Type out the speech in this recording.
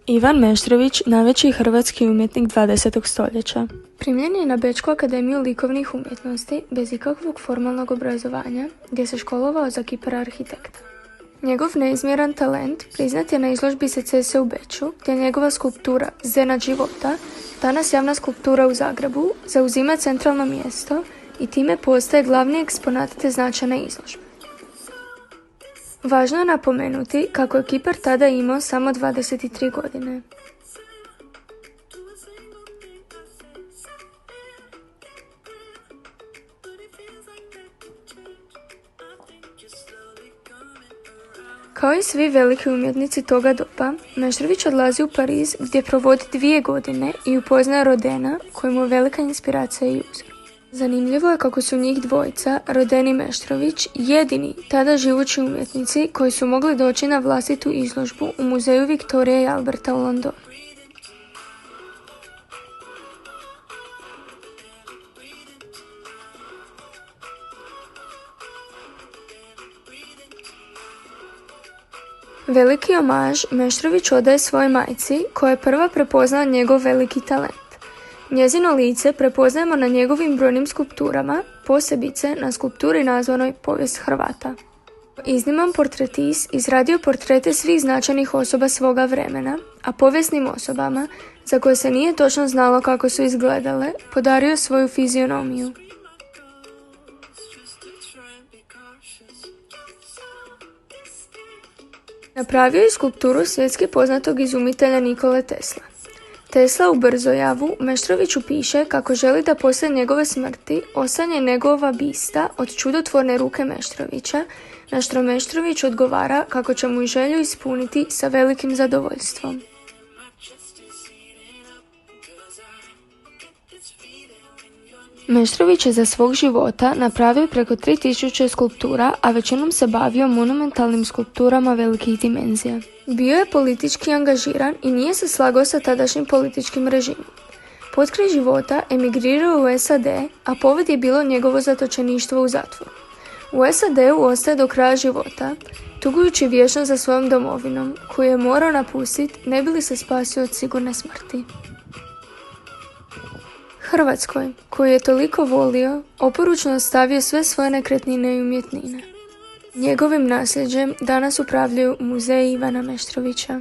Ivan Meštrović, najveći hrvatski umjetnik 20. stoljeća. Primljen je na Bečku akademiju likovnih umjetnosti bez ikakvog formalnog obrazovanja, gdje se školovao za kipara arhitekta. Njegov neizmjeran talent priznat je na izložbi Secese u Beču, gdje njegova skulptura Zena života, danas javna skulptura u Zagrebu, zauzima centralno mjesto i time postaje glavni eksponat te značajne izložbe. Važno je napomenuti kako je kipar tada imao samo 23 godine. Kao i svi veliki umjetnici toga doba, Meštrović odlazi u Pariz gdje provodi 2 godine i upoznaje Rodena, kojemu je velika inspiracija i uzor. Zanimljivo je kako su njih dvojica, Roden i Meštrović, jedini tada živući umjetnici koji su mogli doći na vlastitu izložbu u muzeju Viktorija i Alberta u Londonu. Veliki omaž Meštrović odaje svojoj majci, koja je prva prepoznala njegov veliki talent. Njezino lice prepoznajemo na njegovim brojnim skulpturama, posebice na skulpturi nazvanoj Povijest Hrvata. Izniman portretis izradio portrete svih značajnih osoba svoga vremena, a povijesnim osobama, za koje se nije točno znalo kako su izgledale, podario svoju fizionomiju. Napravio je skulpturu svjetski poznatog izumitelja Nikole Tesla. Tesla u Brzojavu Meštroviću piše kako želi da poslije njegove smrti osanje njegova bista od čudotvorne ruke Meštrovića, na što Meštrović odgovara kako će mu i želju ispuniti sa velikim zadovoljstvom. Meštrović je za svog života napravio preko 3000 skulptura, a većinom se bavio monumentalnim skulpturama velikih dimenzija. Bio je politički angažiran i nije se slagao sa tadašnjim političkim režimom. Potkraj života emigrirao u SAD, a povod je bilo njegovo zatočeništvo u zatvoru. U SAD-u ostaje do kraja života, tugujući vječno za svojom domovinom, koju je morao napustiti ne bi li se spasio od sigurne smrti. Hrvatskoj, koju je toliko volio, oporučno ostavio sve svoje nekretnine i umjetnine. Njegovim nasljeđem danas upravljaju Muzej Ivana Meštrovića.